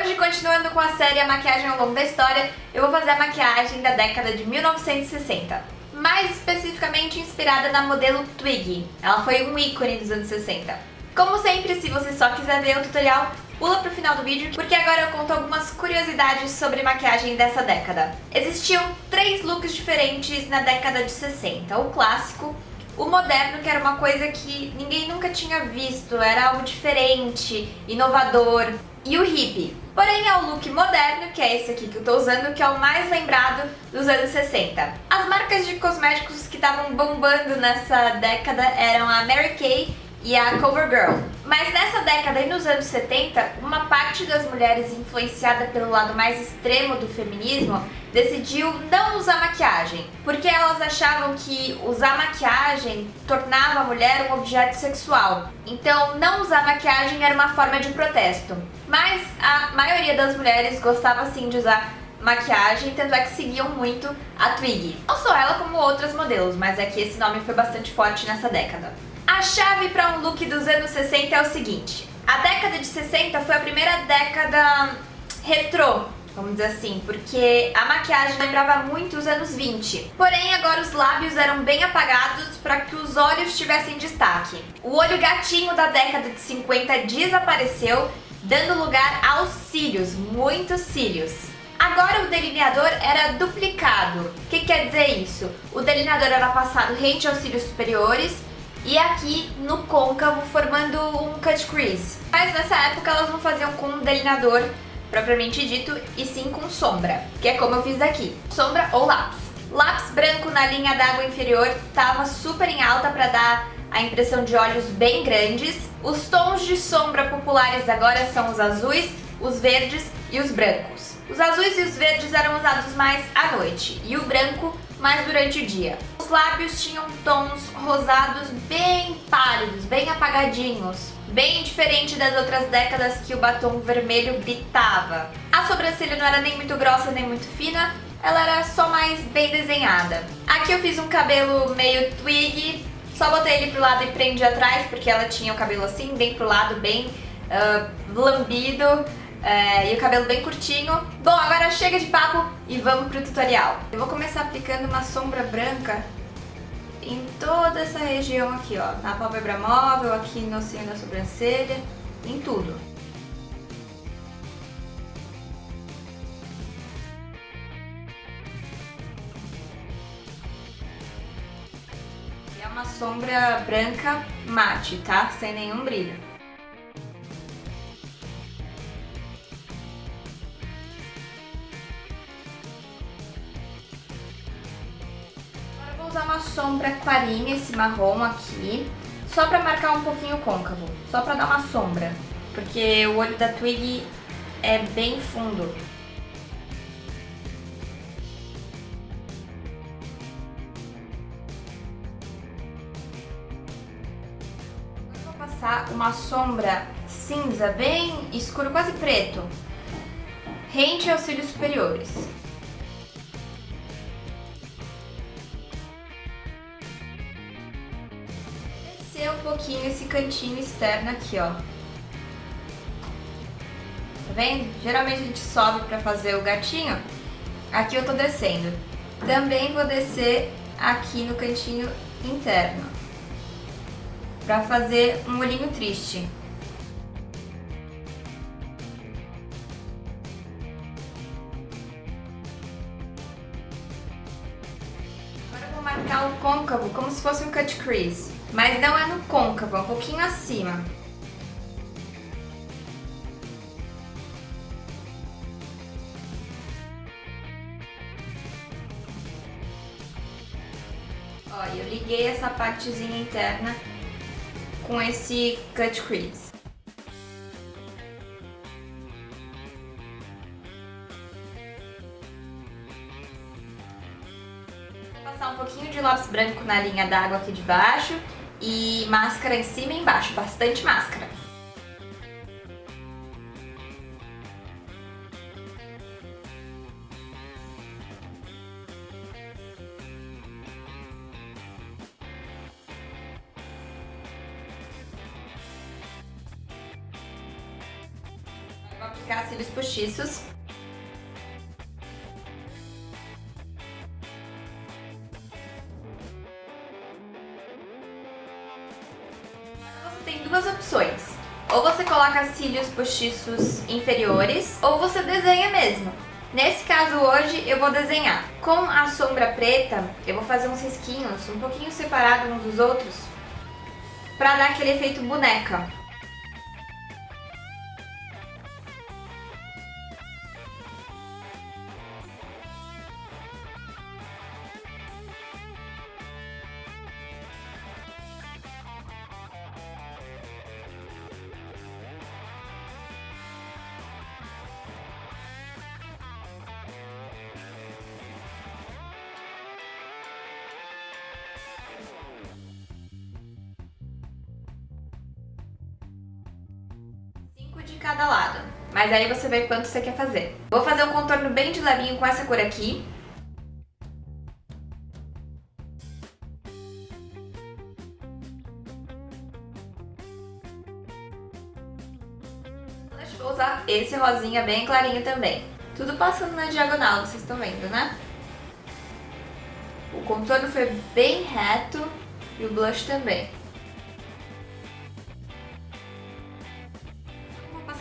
Hoje, continuando com a série A Maquiagem ao Longo da História, eu vou fazer a maquiagem da década de 1960. Mais especificamente inspirada na modelo Twiggy. Ela foi um ícone dos anos 60. Como sempre, se você só quiser ver o tutorial, pula pro final do vídeo, porque agora eu conto algumas curiosidades sobre maquiagem dessa década. Existiam 3 looks diferentes na década de 60. O clássico, o moderno, que era uma coisa que ninguém nunca tinha visto, era algo diferente, inovador, e o hippie. Porém, é o look moderno, que é esse aqui que eu tô usando, que é o mais lembrado dos anos 60. As marcas de cosméticos que estavam bombando nessa década eram a Mary Kay e a CoverGirl. Mas nessa década e nos anos 70, uma parte das mulheres influenciada pelo lado mais extremo do feminismo decidiu não usar maquiagem, porque elas achavam que usar maquiagem tornava a mulher um objeto sexual. Então, não usar maquiagem era uma forma de protesto. Mas a maioria das mulheres gostava sim de usar maquiagem, tanto é que seguiam muito a Twiggy. Não só ela, como outras modelos, mas é que esse nome foi bastante forte nessa década. A chave para um look dos anos 60 é o seguinte: a década de 60 foi a primeira década retrô, vamos dizer assim, porque a maquiagem lembrava muito os anos 20. Porém, agora os lábios eram bem apagados para que os olhos tivessem destaque. O olho gatinho da década de 50 desapareceu, dando lugar aos cílios, muitos cílios. Agora o delineador era duplicado. O que quer dizer isso? O delineador era passado rente aos cílios superiores e aqui no côncavo, formando um cut crease. Mas nessa época elas não faziam com um delineador propriamente dito, e sim com sombra, que é como eu fiz daqui, sombra ou lápis. Lápis branco na linha d'água inferior estava super em alta para dar a impressão de olhos bem grandes. Os tons de sombra populares agora são os azuis, os verdes e os brancos. Os azuis e os verdes eram usados mais à noite e o branco mais durante o dia. Os lábios tinham tons rosados bem pálidos, bem apagadinhos, bem diferente das outras décadas que o batom vermelho gritava. A sobrancelha não era nem muito grossa nem muito fina, ela era só mais bem desenhada. Aqui eu fiz um cabelo meio twig, só botei ele pro lado e prendi atrás, porque ela tinha o cabelo assim, bem pro lado, bem lambido, e o cabelo bem curtinho. Bom, agora chega de papo e vamos pro tutorial. Eu vou começar aplicando uma sombra branca em toda essa região aqui, ó, na pálpebra móvel, aqui no cimo da sobrancelha, em tudo. É uma sombra branca mate, tá? Sem nenhum brilho. Vou usar uma sombra clarinha, esse marrom aqui, só pra marcar um pouquinho o côncavo, só pra dar uma sombra, porque o olho da Twiggy é bem fundo. Agora eu vou passar uma sombra cinza bem escuro, quase preto, rente aos cílios superiores. Um pouquinho esse cantinho externo aqui, ó. Tá vendo? Geralmente a gente sobe pra fazer o gatinho. Aqui eu tô descendo. Também vou descer aqui no cantinho interno pra fazer um olhinho triste. Agora eu vou marcar o côncavo como se fosse um cut crease. Mas não é no côncavo, é um pouquinho acima. Ó, eu liguei essa partezinha interna com esse cut crease. Vou passar um pouquinho de lápis branco na linha d'água aqui de baixo. E máscara em cima e embaixo, bastante máscara. Vou aplicar cílios postiços. Você tem duas opções. Ou você coloca cílios postiços inferiores, ou você desenha mesmo. Nesse caso hoje eu vou desenhar. Com a sombra preta, eu vou fazer uns risquinhos um pouquinho separados uns dos outros, pra dar aquele efeito boneca. De cada lado, mas aí você vê quanto você quer fazer. Vou fazer um contorno bem de levinho com essa cor aqui. Vou usar esse rosinha bem clarinho também. Tudo passando na diagonal, vocês estão vendo, né? O contorno foi bem reto e o blush também.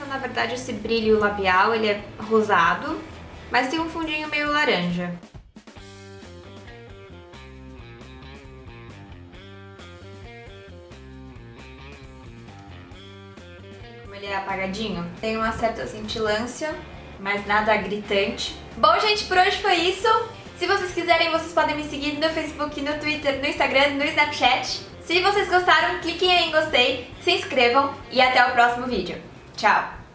Na verdade, esse brilho labial, ele é rosado, mas tem um fundinho meio laranja. Como ele é apagadinho, tem uma certa cintilância, mas nada gritante. Bom, gente, por hoje foi isso. Se vocês quiserem, vocês podem me seguir no Facebook, no Twitter, no Instagram, no Snapchat. Se vocês gostaram, cliquem aí em gostei, se inscrevam e até o próximo vídeo. Tchau!